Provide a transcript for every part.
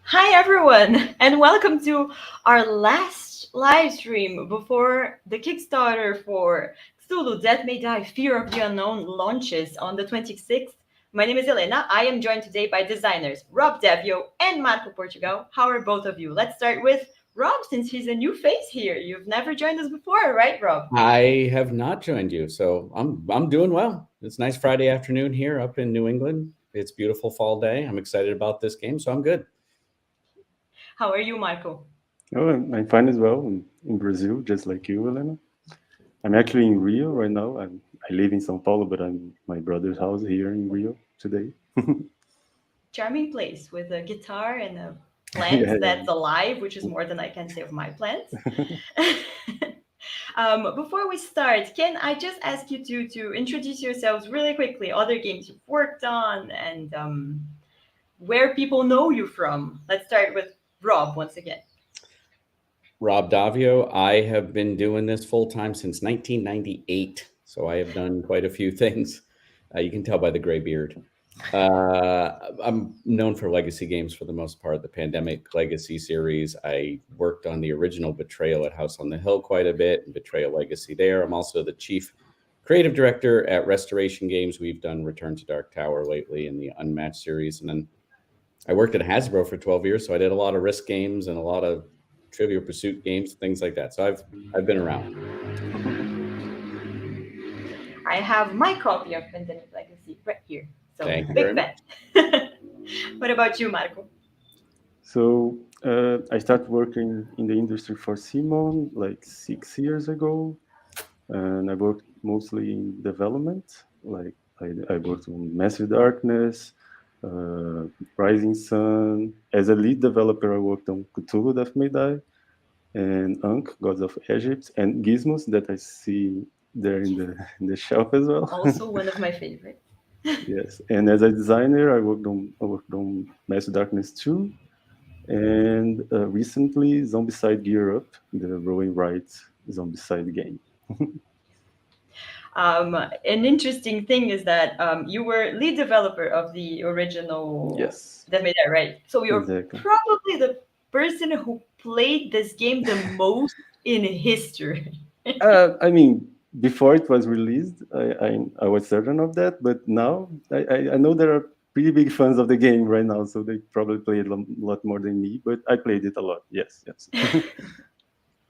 Hi, everyone, and welcome to our last live stream before the Kickstarter for Cthulhu Death May Die Fear of the Unknown launches on the 26th. My name is Elena. I am joined today by designers Rob Daviau and Marco Portugal. How are both of you? Let's start with Rob, since he's a new face here. You've never joined us before, right, Rob? I have not joined you, so I'm doing well. It's a nice Friday afternoon here up in New England. It's a beautiful fall day. I'm excited about this game, so I'm good. How are you, Marco? Oh, I'm fine as well. I'm in Brazil, just like you, Elena. I'm actually in Rio right now. I live in São Paulo, but I'm my brother's house here in Rio today. Charming place with a guitar and a plant that's alive, which is more than I can say of my plants. Before we start, can I just ask you to introduce yourselves really quickly, other games you've worked on, and where people know you from? Let's start with Rob once again. Rob Daviau. I have been doing this full-time since 1998, so I have done quite a few things. You can tell by the gray beard. I'm known for legacy games for the most part, the Pandemic Legacy series. I worked on the original Betrayal at House on the Hill quite a bit, and Betrayal Legacy there. I'm also the chief creative director at Restoration Games. We've done Return to Dark Tower lately in the Unmatched series. And then I worked at Hasbro for 12 years, so I did a lot of Risk games and a lot of Trivial Pursuit games, things like that. So I've been around. I have my copy of Pandemic Legacy right here. So Thank you big very fan. What about you, Marco? So I started working in the industry for Simon like 6 years ago, and I worked mostly in development. Like I worked on Massive Darkness, Rising Sun. As a lead developer, I worked on Cthulhu Death May Die, and Ankh, Gods of Egypt, and Gizmos that I see there in the shelf as well. Also one of my favorites. Yes, and as a designer, I worked on Massive Darkness 2, and recently Zombicide Gear Up, the roll and write Zombicide game. An interesting thing is that you were lead developer of the original Yes. Death May Die, right? So you're Exactly. probably the person who played this game the most in history. I mean, before it was released, I was certain of that, but now I know there are pretty big fans of the game right now, so they probably played a lot more than me, but I played it a lot. Yes.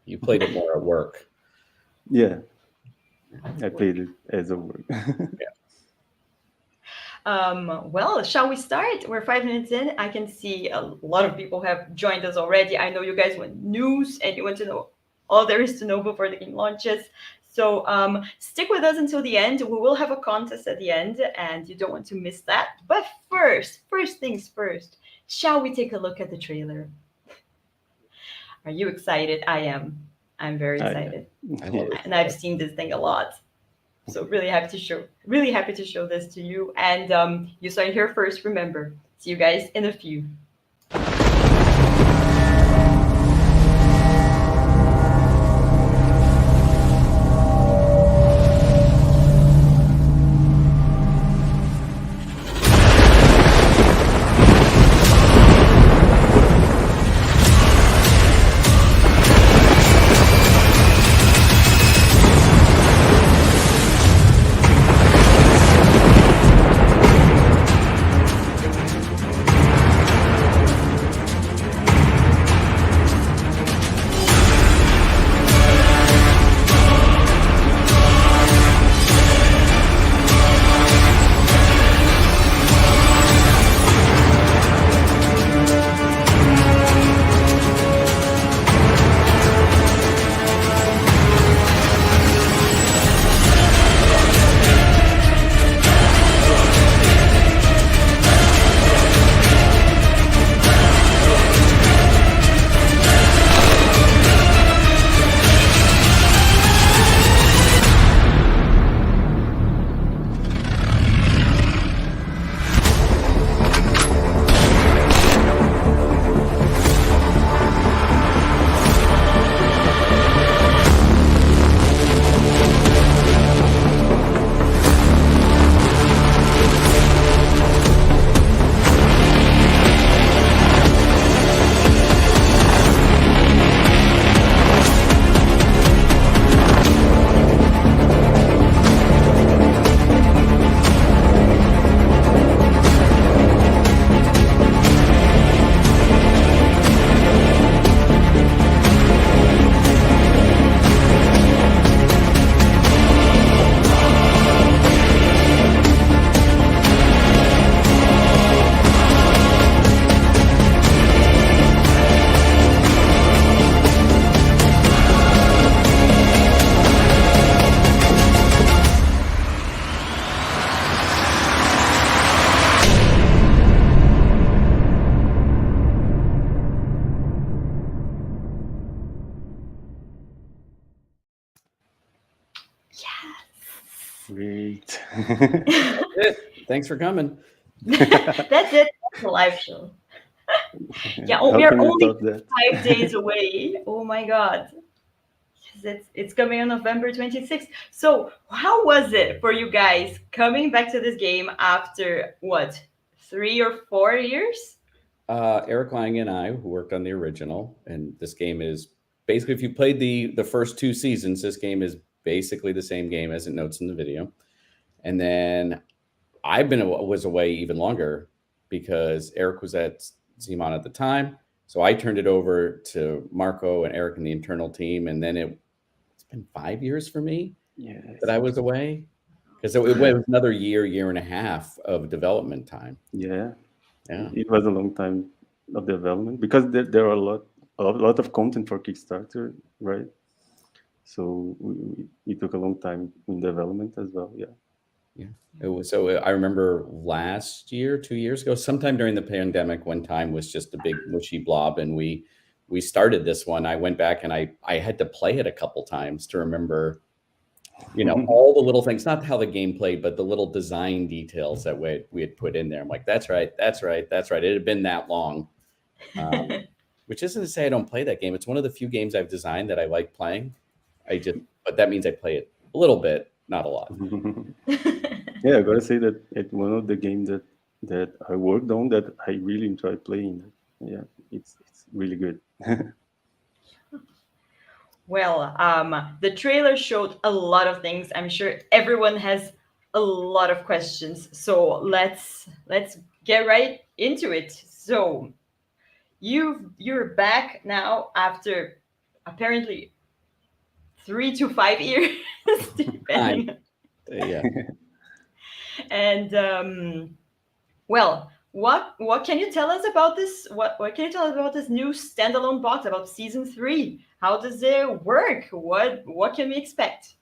You played it more at work. Yeah. I played it as a work. Well, shall we start? We're 5 minutes in. I can see a lot of people have joined us already. I know you guys want news and you want to know all there is to know before the game launches. So stick with us until the end. We will have a contest at the end, and you don't want to miss that. But first things first, shall we take a look at the trailer? Are you excited? I am. I'm very excited. I love it. And I've seen this thing a lot. So really happy to show this to you. And you saw it here first, remember. See you guys in a few. great. Thanks for coming. That's it. That's a live show. Yeah, oh, How we are can you only top that? 5 days away. Oh my God. It's coming on November 26th. So, how was it for you guys coming back to this game after what, 3 or 4 years? Eric Lang and I, who worked on the original, and this game is basically, if you played the first two seasons, this game is basically the same game as it notes in the video. And then was away even longer because Eric was at Simon at the time. So I turned it over to Marco and Eric and the internal team. And then it's been 5 years for me Yeah. that I was away because it was another year and a half of development time. Yeah. Yeah. It was a long time of development because there are a lot of content for Kickstarter, right? So it took a long time in development as well. Yeah. Yeah. It was, so I remember last year, 2 years ago, sometime during the pandemic, when time was just a big mushy blob, and we started this one. I went back and I had to play it a couple times to remember, all the little things, not how the game played, but the little design details that we had put in there. I'm like, that's right. It had been that long. Which isn't to say I don't play that game. It's one of the few games I've designed that I like playing. But that means I play it a little bit, not a lot. Yeah, I gotta say that it's one of the games that I worked on that I really enjoy playing. Yeah, it's really good. Well, the trailer showed a lot of things. I'm sure everyone has a lot of questions. So let's get right into it. So you're back now after apparently 3 to 5 years, depending. Yeah. And well, what can you tell us about this? What can you tell us about this new standalone box, about season 3? How does it work? What can we expect?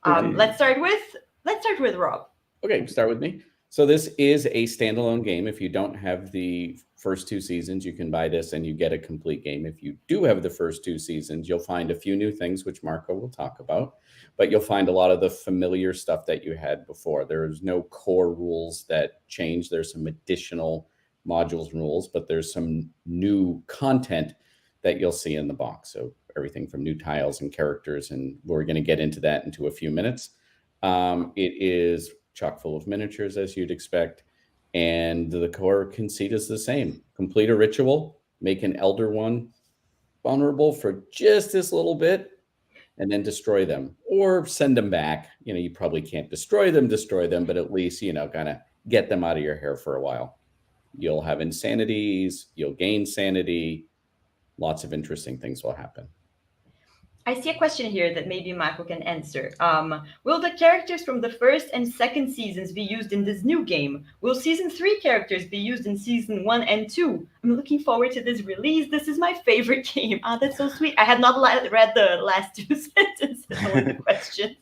Okay. Let's start with Rob. Okay, start with me. So this is a standalone game. If you don't have the first two seasons, you can buy this and you get a complete game. If you do have the first two seasons, you'll find a few new things, which Marco will talk about, but you'll find a lot of the familiar stuff that you had before. There's no core rules that change. There's some additional modules and rules, but there's some new content that you'll see in the box. So everything from new tiles and characters, and we're going to get into that into a few minutes. It is chock full of miniatures, as you'd expect, and the core conceit is the same. Complete a ritual, make an elder one vulnerable for just this little bit, and then destroy them or send them back. You probably can't destroy them, but at least, kind of get them out of your hair for a while. You'll have insanities, you'll gain sanity, lots of interesting things will happen. I see a question here that maybe Marco can answer. Will the characters from the first and second seasons be used in this new game? Will season 3 characters be used in season 1 and 2? I'm looking forward to this release. This is my favorite game. Ah, that's so sweet. I had not read the last two sentences of the question.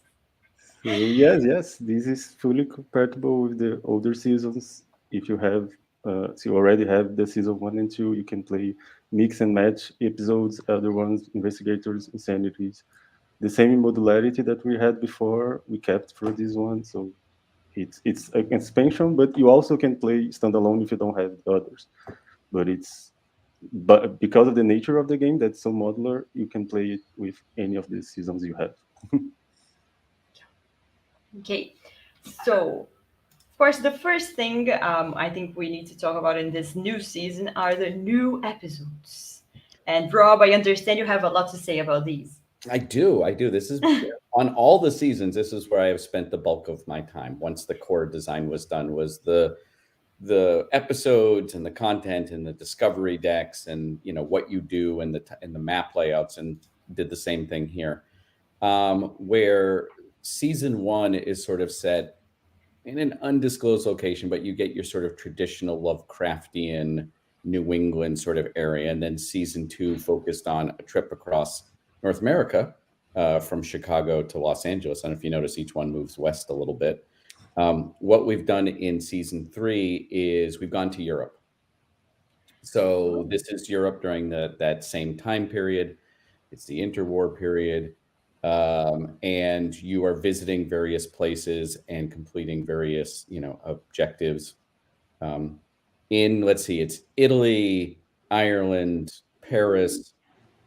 So yes, this is fully compatible with the older seasons. If you have, so you already have the season 1 and 2, you can play mix and match episodes, other ones, investigators, insanities. The same modularity that we had before, we kept for this one. So it's an expansion, but you also can play standalone if you don't have the others. But because of the nature of the game that's so modular, you can play it with any of the seasons you have. Okay, so of course the first thing I think we need to talk about in this new season are the new episodes. And Rob, I understand you have a lot to say about these. I do. This is on all the seasons. This is where I have spent the bulk of my time. Once the core design was done, was the episodes and the content and the discovery decks and what you do and the map layouts, and did the same thing here. Where season 1 is sort of set in an undisclosed location, but you get your sort of traditional Lovecraftian New England sort of area, and then season 2 focused on a trip across North America, from Chicago to Los Angeles. I don't know if you notice each one moves west a little bit. What we've done in season 3 is we've gone to Europe. So this is Europe during that same time period. It's the interwar period. and you are visiting various places and completing various, objectives. Let's see, it's Italy, Ireland, Paris,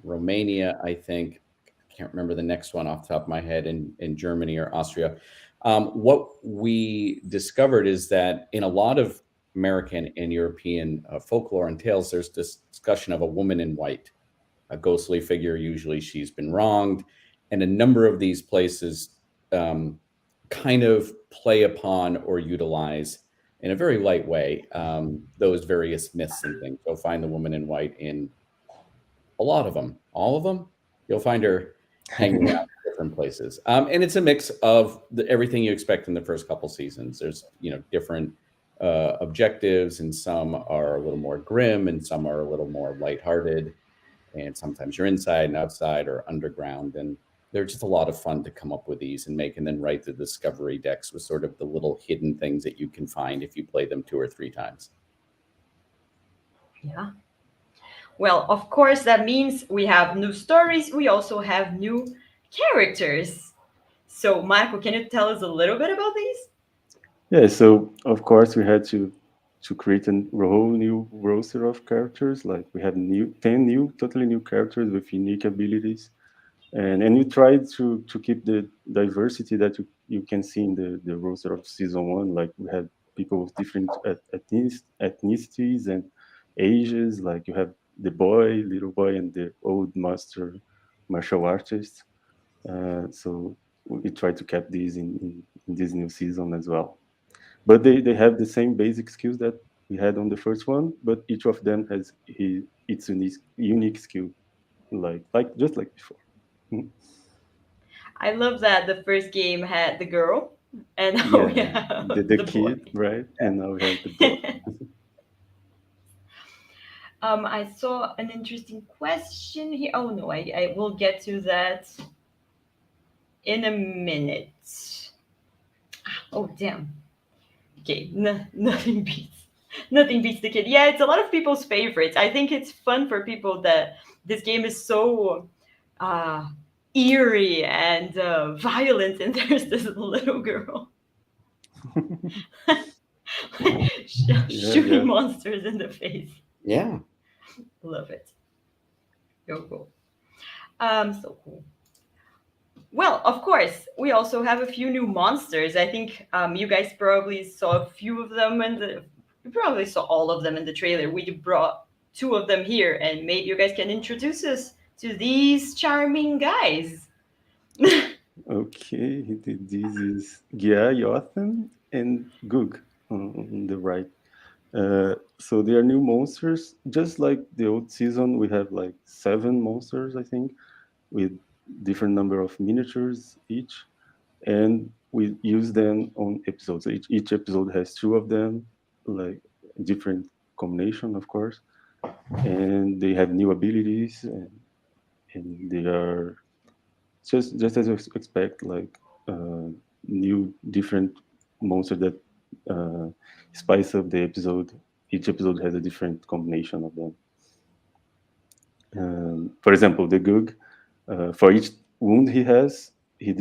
Romania, I think. I can't remember the next one off the top of my head, in Germany or Austria. What we discovered is that in a lot of American and European folklore and tales, there's this discussion of a woman in white, a ghostly figure. Usually she's been wronged. And a number of these places kind of play upon or utilize in a very light way those various myths and things. You'll find the woman in white in a lot of them, all of them. You'll find her hanging out in different places. And it's a mix of everything you expect in the first couple seasons. There's, different objectives, and some are a little more grim and some are a little more lighthearted. And sometimes you're inside and outside or underground. And they're just a lot of fun to come up with these and make, and then write the discovery decks with sort of the little hidden things that you can find if you play them 2 or 3 times. Yeah. Well, of course, that means we have new stories. We also have new characters. So, Michael, can you tell us a little bit about these? Yeah, so of course we had to create a whole new roster of characters. Like we have 10 totally new characters with unique abilities, and we tried to keep the diversity that you can see in the roster of season 1. Like we had people with different ethnicities and ages. Like you have the little boy, and the old master martial artist. So we tried to keep these in this new season as well. But they have the same basic skills that we had on the first one, but each of them has its unique skill, like just like before. I love that the first game had the girl, and now we Yeah, have the the kid, boy. right? And now we have the boy. I saw an interesting question here. Oh no, I will get to that in a minute. Oh damn. Okay, nothing beats the kid. Yeah, it's a lot of people's favorites. I think it's fun for people that this game is so uh, eerie and violent, and there's this little girl shooting Yeah. monsters in the face. Yeah. Love it. So cool. So cool. Well, of course, we also have a few new monsters. I think you guys probably saw a few of them, and you probably saw all of them in the trailer. We brought 2 of them here, and maybe you guys can introduce us to these charming guys. Okay, this is Gia, Yotham, and Goog on the right. So they are new monsters, just like the old season. We have like 7 monsters, I think, with different number of miniatures each, and we use them on episodes. Each episode has 2 of them, like different combination, of course, and they have new abilities, and they are just as you expect, like new different monster that spice up the episode. Each episode has a different combination of them. For example, the Goog, for each wound he has, he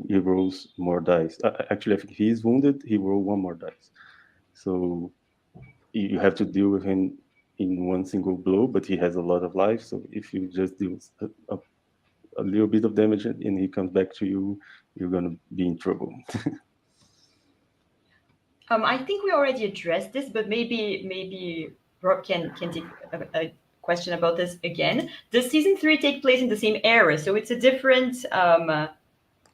rolls more dice. Actually, if he is wounded, he rolls 1 more dice. So you have to deal with him in 1 single blow, but he has a lot of life. So if you just deal a little bit of damage and he comes back to you, you're gonna be in trouble. I think we already addressed this, but maybe Rob can take a question about this again. Does season 3 take place in the same era? So it's a different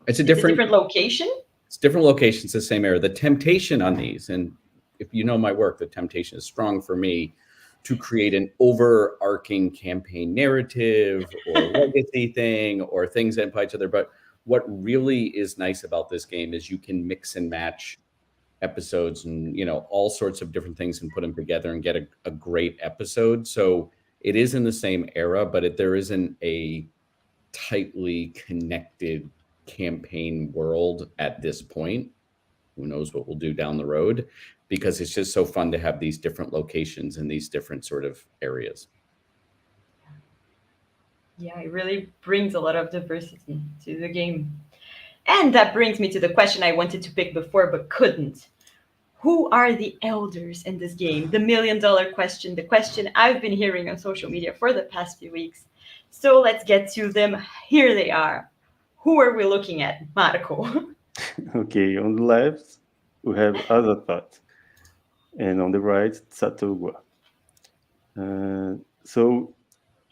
It's a different location. It's different locations, the same era. The temptation on these, and if you know my work, the temptation is strong for me to create an overarching campaign narrative or legacy thing or things that imply each other. But what really is nice about this game is you can mix and match episodes and all sorts of different things and put them together and get a great episode. So it is in the same era, but there isn't a tightly connected campaign world at this point. Who knows what we'll do down the road, because it's just so fun to have these different locations and these different sort of areas. Yeah, it really brings a lot of diversity to the game. And that brings me to the question I wanted to pick before but couldn't. Who are the elders in this game? The $1 million question, the question I've been hearing on social media for the past few weeks. So let's get to them. Here they are. Who are we looking at, Marco? Okay, on the left, we have Azathoth, and on the right, Satogwa. So,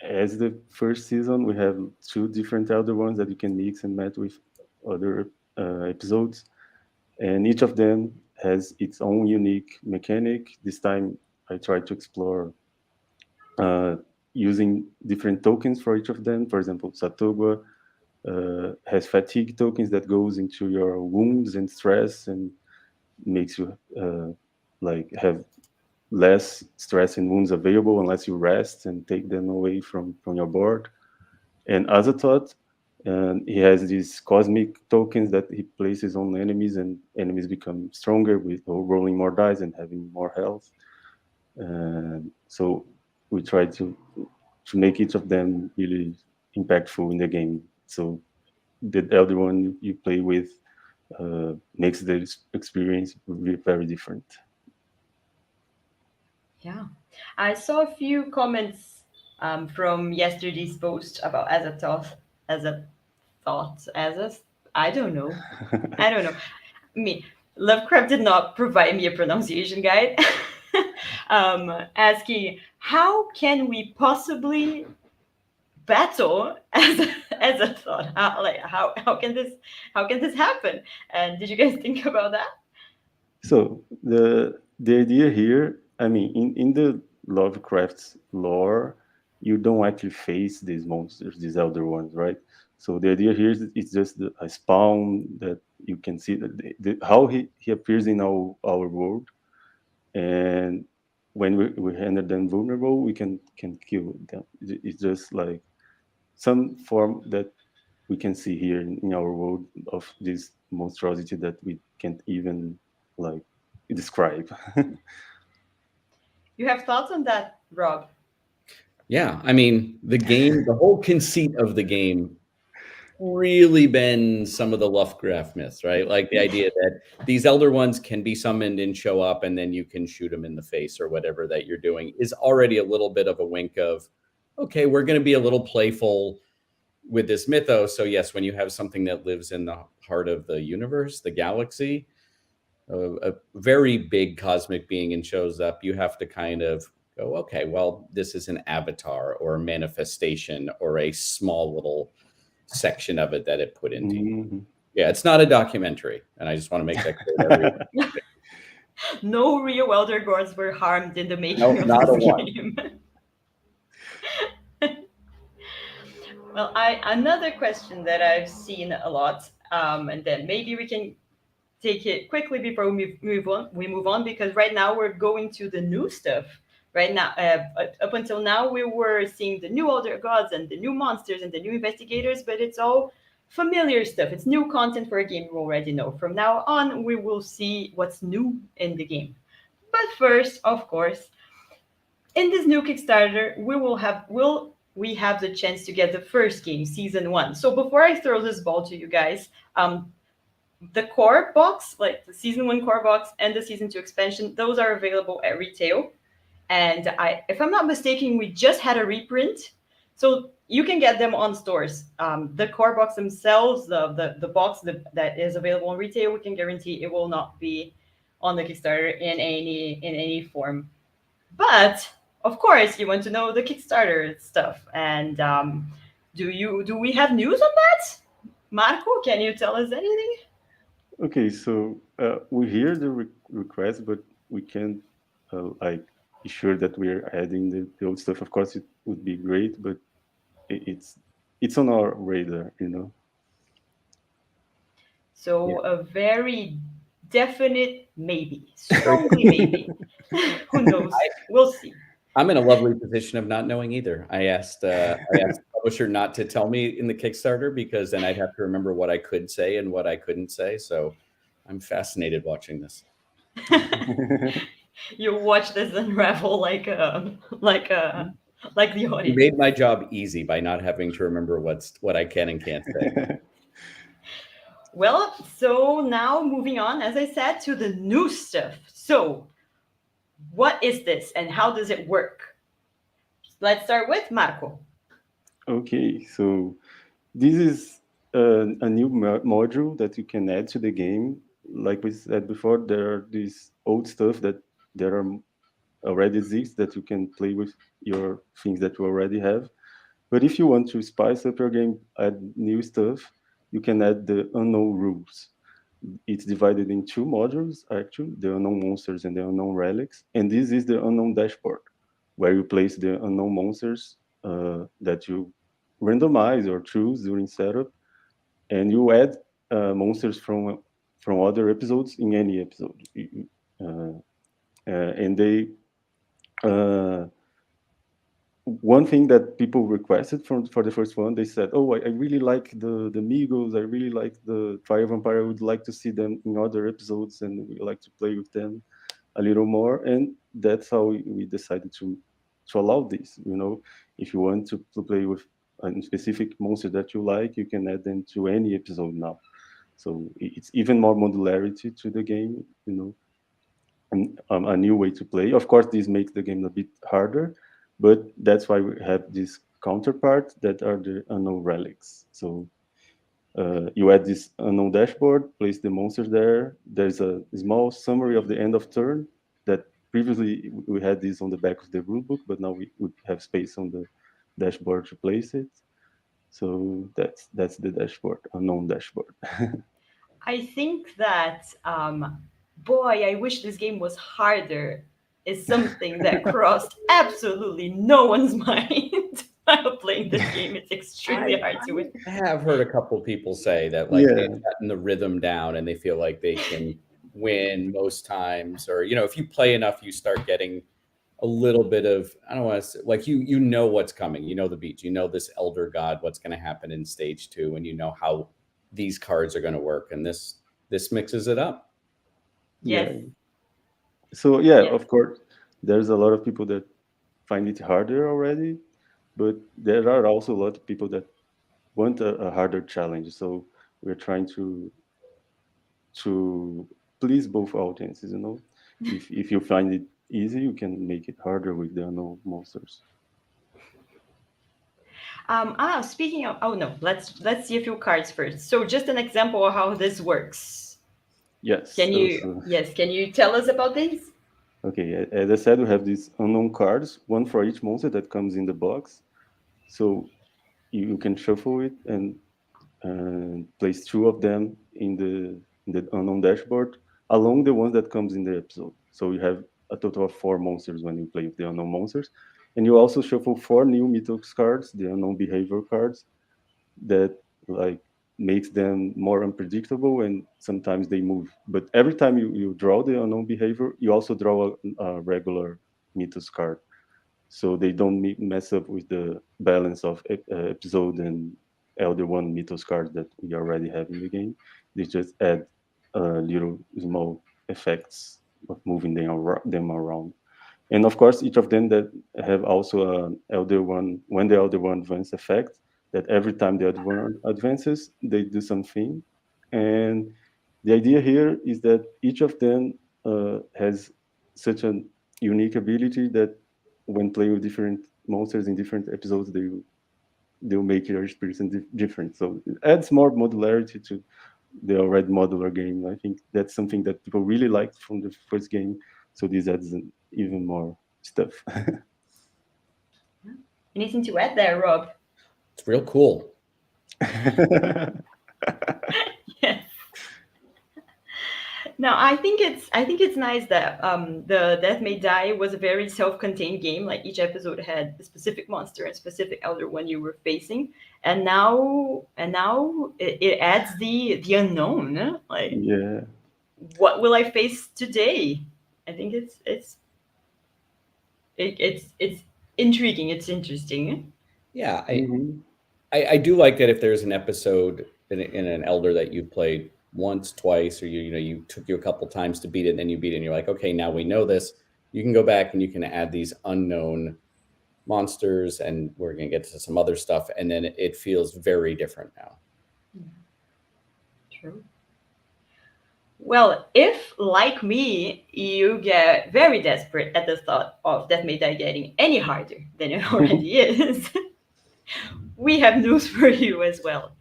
as the first season, we have two different Elder Ones that you can mix and match with other episodes, and each of them has its own unique mechanic. This time, I tried to explore uh, using different tokens for each of them. For example, Satogwa has fatigue tokens that goes into your wounds and stress and makes you like have less stress and wounds available unless you rest and take them away from your board. And Azathoth, and he has these cosmic tokens that he places on enemies, and enemies become stronger with rolling more dice and having more health. And so we try to make each of them really impactful in the game. So the elder one you play with makes the experience very different. Yeah. I saw a few comments from yesterday's post about as a I don't know. I don't know. Me, Lovecraft did not provide me a pronunciation guide. Asking how can we possibly battle as a thought? How can this happen? And did you guys think about that? So the idea here, I mean, in the Lovecraft's lore, you don't actually face these monsters, these elder ones, right? So the idea here is it's just a spawn that you can see that how he appears in our world, and when we render them vulnerable, we can kill them. It's just like some form that we can see here in our world of this monstrosity that we can't even like describe. You have thoughts on that, Rob? Yeah, I mean, the whole conceit of the game really been some of the Lovecraft myths, right? Like the idea that these elder ones can be summoned and show up, and then you can shoot them in the face or whatever that you're doing is already a little bit of a wink of, okay, we're going to be a little playful with this mythos. So yes, when you have something that lives in the heart of the universe, the galaxy, a very big cosmic being and shows up, you have to kind of go, okay, well, this is an avatar or a manifestation or a small little section of it that it put into you. Mm-hmm. Yeah, it's not a documentary, and I just want to make that clear. No real elder gods were harmed in the making Nope, of not a this one. game. Well, another question that I've seen a lot, and then maybe we can take it quickly before we move on. We move on because right now we're going to the new stuff. Right now, up until now, we were seeing the new older gods and the new monsters and the new investigators, but it's all familiar stuff. It's new content for a game we already know. From now on, we will see what's new in the game. But first, of course, in this new Kickstarter, we have the chance to get the first game, season 1. So before I throw this ball to you guys, the core box, like the season 1 core box and the season 2 expansion, those are available at retail. And if I'm not mistaken, we just had a reprint, so you can get them on stores. The core box themselves, the box that is available on retail, we can guarantee it will not be on the Kickstarter in any form. But of course, you want to know the Kickstarter stuff. And do we have news on that? Marco, can you tell us anything? Okay, so we hear the request, but we can't like be sure that we're adding the old stuff. Of course, it would be great, but it's on our radar, you know. So Yeah. a very definite maybe, strongly maybe. Who knows? We'll see. I'm in a lovely position of not knowing either. I asked the publisher not to tell me in the Kickstarter because then I'd have to remember what I could say and what I couldn't say. So I'm fascinated watching this. You watch this unravel like a like the You audience. made my job easy by not having to remember what I can and can't say. Well, so now moving on, as I said, to the new stuff. So, what is this and how does it work? Let's start with Marco. Okay, so this is a new module that you can add to the game. Like we said before, there are these old stuff that there are already exist that you can play with your things that you already have. But if you want to spice up your game, add new stuff, you can add the unknown rules. It's divided in two modules, actually, the unknown monsters and the unknown relics. And this is the unknown dashboard, where you place the unknown monsters that you randomize or choose during setup, and you add monsters from other episodes in any episode. Uh, and they uh, one thing that people requested for the first one, they said, "Oh, I really like the Migos. I really like the Fire Vampire. I would like to see them in other episodes, and we like to play with them a little more." And that's how we decided to allow this. You know, if you want to play with a specific monster that you like, you can add them to any episode now. So it's even more modularity to the game. You know, a new way to play. Of course, this makes the game a bit harder, but that's why we have this counterpart that are the unknown relics. So you add this unknown dashboard, place the monsters there. There's a small summary of the end of turn that previously we had this on the back of the rulebook, but now we have space on the dashboard to place it. So that's the dashboard, unknown dashboard. I think that, boy, I wish this game was harder is something that crossed absolutely no one's mind while playing this game. It's extremely hard to win. I have heard a couple people say that like Yeah, they've gotten the rhythm down and they feel like they can win most times, or if you play enough, you start getting a little bit of, I don't want to say, like you know what's coming, the beats, this elder god, what's going to happen in stage 2, and you know how these cards are going to work, and this mixes it up. Yes. yeah. So yeah, Yes. of course, there's a lot of people that find it harder already, but there are also a lot of people that want a harder challenge. So we're trying to please both audiences. You know, if you find it easy, you can make it harder with the unknown monsters. Speaking of, oh no, let's see a few cards first. So just an example of how this works. Yes. Can you, yes, can you tell us about this? Okay. As I said, we have these unknown cards, one for each monster that comes in the box. So you can shuffle it and place two of them in the unknown dashboard along the ones that comes in the episode. So you have a total of 4 monsters when you play with the unknown monsters, and you also shuffle 4 new mythos cards, the unknown behavior cards, that like makes them more unpredictable, and sometimes they move. But every time you draw the unknown behavior, you also draw a regular mythos card, so they don't mess up with the balance of episode and Elder One mythos cards that we already have in the game. They just add little small effects of moving them around. And of course, each of them that have also an Elder One, when the Elder One advance effect, that every time the Elder One advances, they do something. And the idea here is that each of them has such a unique ability that when playing with different monsters in different episodes, they'll make your experience different. So it adds more modularity to the already modular game. I think that's something that people really liked from the first game. So this adds even more stuff. Anything to add there, Rob? It's real cool. Yes. Now, I think it's nice that the Death May Die was a very self-contained game. Like each episode had a specific monster and specific elder one you were facing, and now it adds the unknown. Like, Yeah. what will I face today? I think it's intriguing. It's interesting. Yeah, Hmm. I do like that if there's an episode in an elder that you've played once, twice, or you took you a couple times to beat it, and then you beat it, and you're like, okay, now we know this. You can go back and you can add these unknown monsters, and we're going to get to some other stuff, and then it feels very different now. True. Well, if, like me, you get very desperate at the thought of Death May Die getting any harder than it already is, we have news for you as well.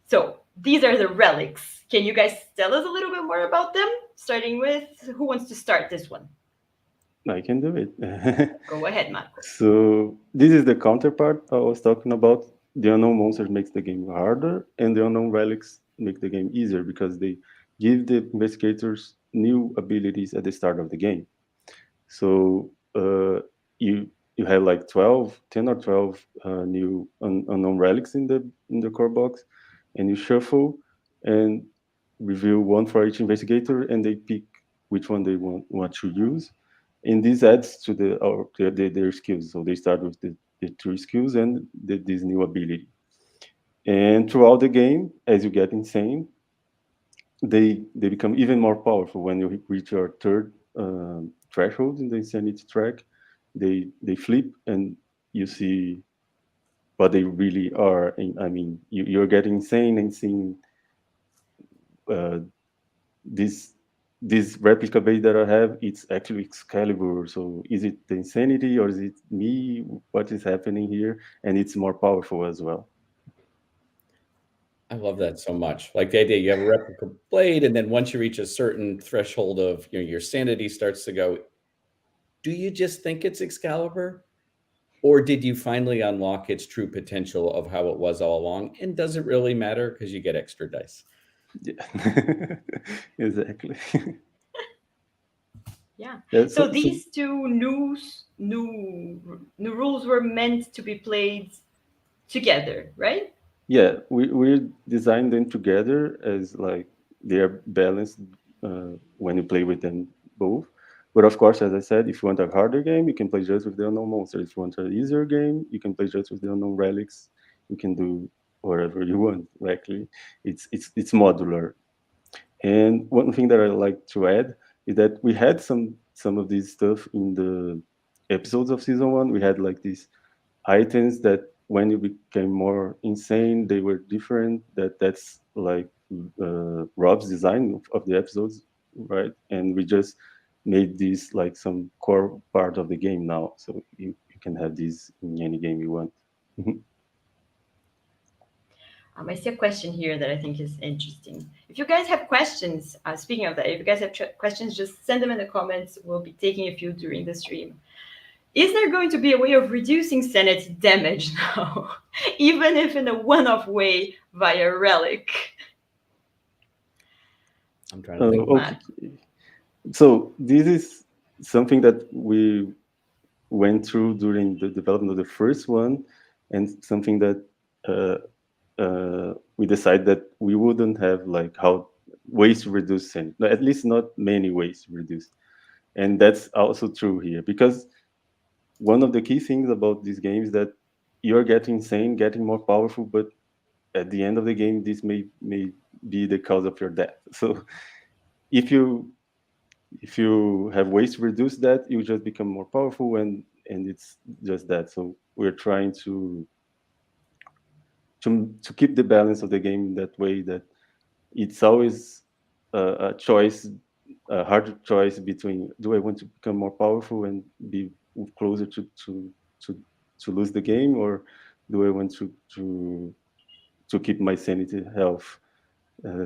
So, these are the relics. Can you guys tell us a little bit more about them? Starting with, who wants to start this one? I can do it. Go ahead, Marco. So this is the counterpart I was talking about. The unknown monsters makes the game harder, and the unknown relics make the game easier because they give the investigators new abilities at the start of the game. So you have like 10 or 12 new unknown relics in the core box, and you shuffle and reveal one for each investigator, and they pick which one they want to use. And this adds to their skills. So they start with the 3 skills and this new ability. And throughout the game, as you get insane, they become even more powerful when you reach your third threshold in the insanity track. They flip, and you see what they really are. And, I mean, you're getting insane and seeing uh, this replica base that I have. It's actually Excalibur. So is it the insanity or is it me? What is happening here? And it's more powerful as well. I love that so much. Like the idea you have a replica blade, and then once you reach a certain threshold of your sanity starts to go, do you just think it's Excalibur? Or did you finally unlock its true potential of how it was all along? And does it really matter because you get extra dice? Yeah, exactly. Yeah. Yeah, So these two new rules were meant to be played together, right? yeah, we designed them together as like they are balanced when you play with them both. But of course, as I said, if you want a harder game, you can play just with the unknown monster. If you want an easier game, you can play just with the unknown relics. You can do whatever you want. Actually, it's modular. And one thing that I like to add is that we had some of this stuff in the episodes of season 1. We had like these items that when you became more insane, they were different. That's like Rob's design of the episodes, right? And we just made this like some core part of the game now, so you can have this in any game you want. I see a question here that I think is interesting. If you guys have questions, speaking of that, if you guys have questions, just send them in the comments. We'll be taking a few during the stream. Is there going to be a way of reducing sanity damage now, even if in a one-off way via relic? I'm trying to think. Okay. So this is something that we went through during the development of the first one, and something that we decided that we wouldn't have like how ways to reduce sanity, at least not many ways to reduce. And that's also true here, because one of the key things about this game is that you're getting insane, getting more powerful, but at the end of the game, this may be the cause of your death. So if you have ways to reduce that, you just become more powerful, and it's just that. So we're trying to keep the balance of the game that way, that it's always a choice, a hard choice between, do I want to become more powerful and be closer to lose the game, or do I want to keep my sanity health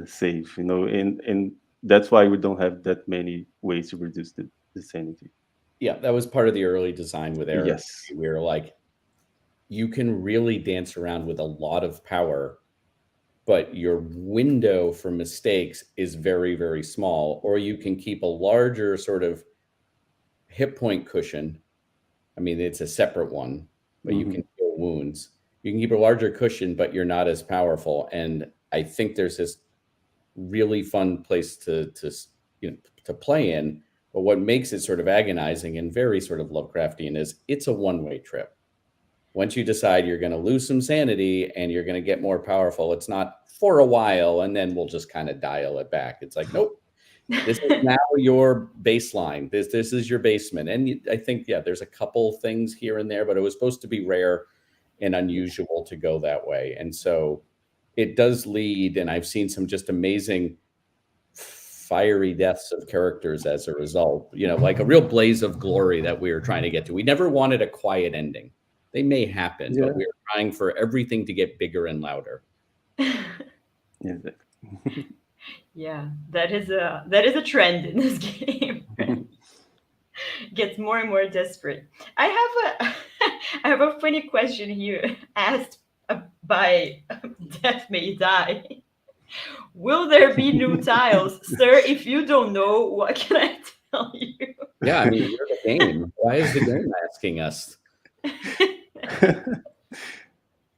safe, and that's why we don't have that many ways to reduce the sanity. Yeah, that was part of the early design with Eric. Yes. We were like, you can really dance around with a lot of power, but your window for mistakes is very, very small, or you can keep a larger sort of hit point cushion. I mean, it's a separate one, but you can heal wounds. You can keep a larger cushion, but you're not as powerful. And I think there's this really fun place to play in. But what makes it sort of agonizing and very sort of Lovecraftian is it's a one-way trip. Once you decide you're going to lose some sanity and you're going to get more powerful, it's not for a while and then we'll just kind of dial it back. It's like, nope, This is now your baseline. This is your basement. And I think, yeah, there's a couple things here and there, but it was supposed to be rare and unusual to go that way. And so it does lead, and I've seen some just amazing fiery deaths of characters as a result, like a real blaze of glory that we were trying to get to. We never wanted a quiet ending. They may happen, but we were trying for everything to get bigger and louder. Yeah, that is a trend in this game. Gets more and more desperate. I have a funny question here asked by Death May Die. Will there be new tiles, sir? If you don't know, what can I tell you? Yeah, I mean, we're the game. Why is the game asking us?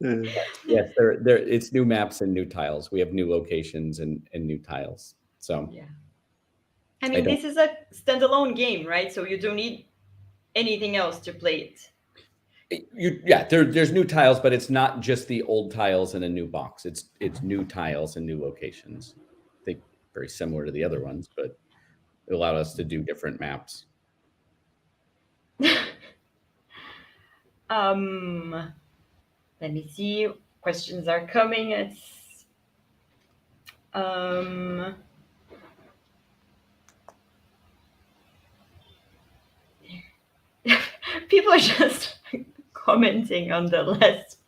Yes, there. It's new maps and new tiles. We have new locations and new tiles. So yeah, I mean, this is a standalone game, right? So you don't need anything else to play it. There's new tiles, but it's not just the old tiles in a new box. It's new tiles and new locations. I think very similar to the other ones, but it allowed us to do different maps. Let me see. Questions are coming. It's people are just commenting on the last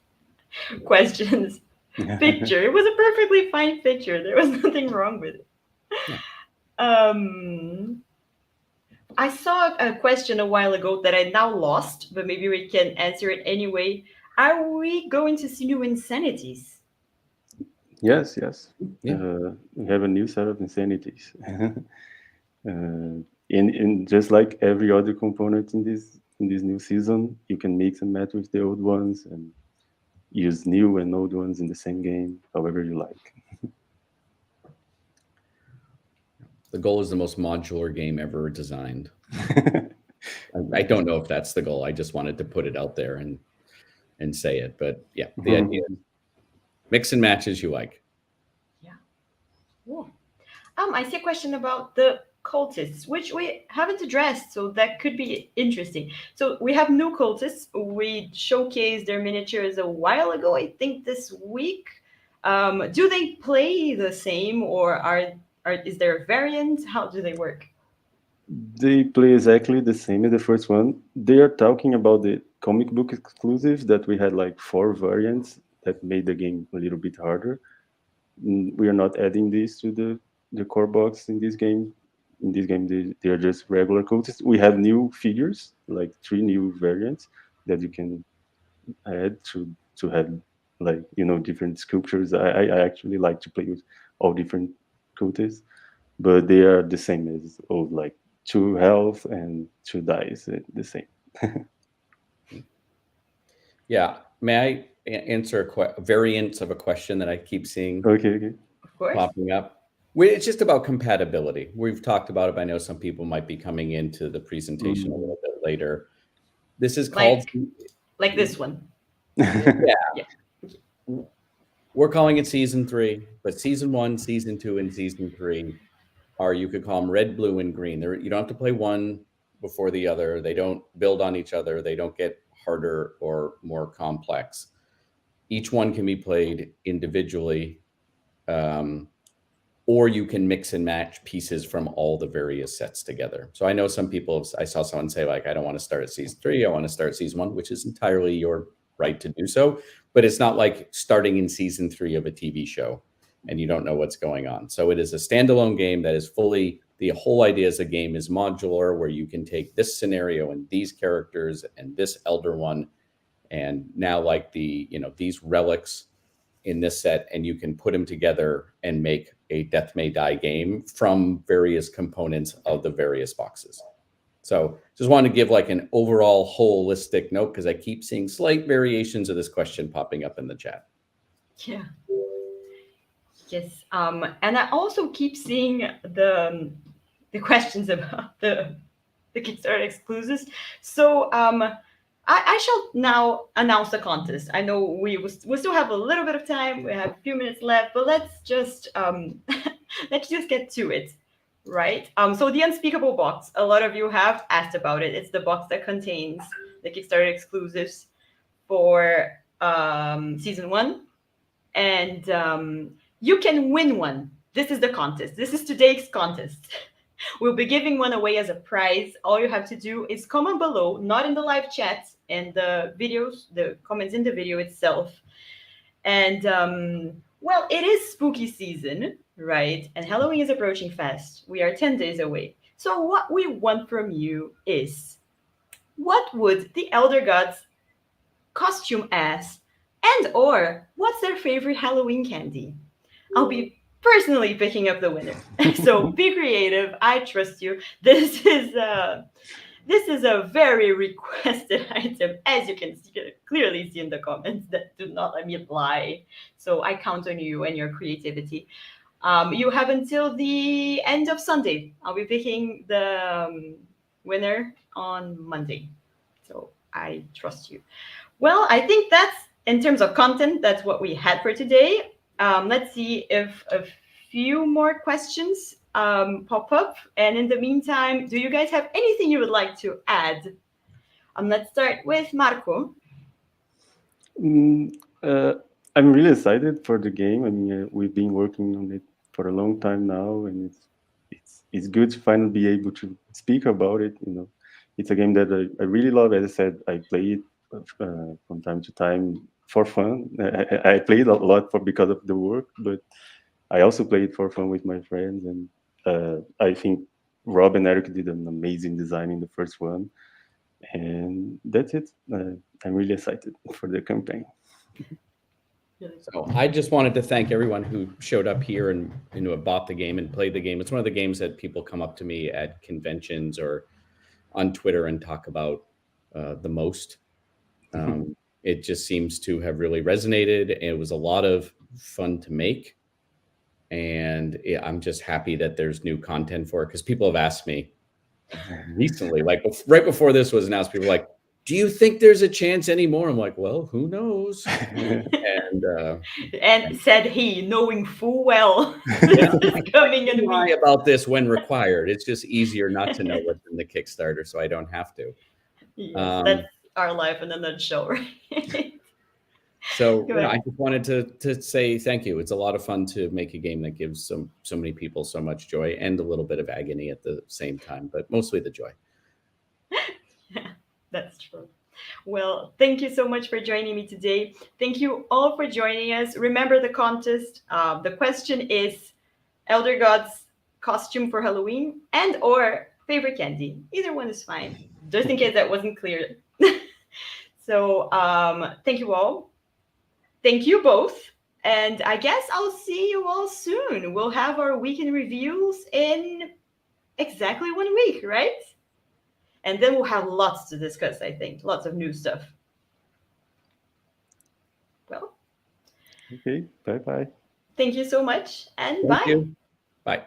questions picture. It was a perfectly fine picture. There was nothing wrong with it. Yeah. I saw a question a while ago that I now lost, but maybe we can answer it anyway. Are we going to see new insanities? Yes. We have a new set of insanities. In just like every other component in this new season, you can mix and match with the old ones and use new and old ones in the same game, however you like. The goal is the most modular game ever designed. I don't know if that's the goal. I just wanted to put it out there and say it. But yeah, the idea is mix and match as you like. Yeah. Cool. I see a question about the cultists, which we haven't addressed, so that could be interesting. So we have new cultists. We showcased their miniatures a while ago, I think this week. Do they play the same, or is there a variant? How do they work? They play exactly the same as the first one. They are talking about the comic book exclusives that we had like 4 variants that made the game a little bit harder. We are not adding this to the core box in this game. In this game, they are just regular cultists. We have new figures, like 3 new variants that you can add to have like different sculptures. I actually like to play with all different cultists, but they are the same as old, like 2 health and 2 dice, the same. Yeah, may I answer variants of a question that I keep seeing Okay. Of course. popping up? It's just about compatibility. We've talked about it, but I know some people might be coming into the presentation a little bit later. This is called... Like this one. Yeah. We're calling it Season 3, but Season 1, Season 2, and Season 3 are, you could call them red, blue, and green. You don't have to play one before the other. They don't build on each other. They don't get harder or more complex. Each one can be played individually, or you can mix and match pieces from all the various sets together. So I know some people, I saw someone say, like, I don't want to start at Season 3, I want to start at Season 1, which is entirely your right to do so. But it's not like starting in Season 3 of a TV show and you don't know what's going on. So it is a standalone game that is the whole idea is a game is modular, where you can take this scenario and these characters and this elder one, and now like these relics in this set, and you can put them together and make a Death May Die game from various components of the various boxes. So just wanted to give like an overall holistic note, because I keep seeing slight variations of this question popping up in the chat. Yeah. Yes. And I also keep seeing the questions about the Kickstarter exclusives. So I shall now announce the contest. I know we still have a little bit of time. We have a few minutes left, but let's just get to it. right? So the unspeakable box, a lot of you have asked about it. It's the box that contains the Kickstarter exclusives for season 1, and you can win one. This is the contest. This is today's contest. We'll be giving one away as a prize. All you have to do is comment below, not in the live chat, and the videos, the comments in the video itself. And well, it is spooky season, right? And Halloween is approaching fast. We are 10 days away. So what we want from you is, what would the Elder Gods costume as, and or what's their favorite Halloween candy? I'll be personally picking up the winner. So be creative. I trust you. This is a very requested item, as you can clearly see in the comments that do not let me lie. So I count on you and your creativity. You have until the end of Sunday. I'll be picking the winner on Monday. So I trust you. Well, I think that's, in terms of content, that's what we had for today. Let's see if a few more questions pop up. And in the meantime, do you guys have anything you would like to add? Let's start with Marco. I'm really excited for the game. I mean, we've been working on it for a long time now, and it's good to finally be able to speak about it. You know, it's a game that I really love. As I said, I play it from time to time for fun. I play it a lot because of the work, but I also play it for fun with my friends. And I think Rob and Eric did an amazing design in the first one. And that's it. I'm really excited for the campaign. So I just wanted to thank everyone who showed up here and bought the game and played the game. It's one of the games that people come up to me at conventions or on Twitter and talk about the most. It just seems to have really resonated. It was a lot of fun to make. And I'm just happy that there's new content for it, because people have asked me recently, like right before this was announced, people were like, do you think there's a chance anymore? I'm like, well, who knows? And said he, knowing full well this is coming in a lie week. about this when required. It's just easier not to know what's in the Kickstarter, so I don't have to. Yes, that's our life in a nutshell, right? So I just wanted to say thank you. It's a lot of fun to make a game that gives so many people so much joy and a little bit of agony at the same time, but mostly the joy. Yeah, that's true. Well, thank you so much for joining me today. Thank you all for joining us. Remember the contest. The question is Elder Gods costume for Halloween and or favorite candy. Either one is fine, just in case that wasn't clear. So thank you all. Thank you both. And I guess I'll see you all soon. We'll have our weekend reviews in exactly 1 week, right? And then we'll have lots to discuss, I think. Lots of new stuff. Well. Okay, bye-bye. Thank you so much, and Thank bye. you. Bye.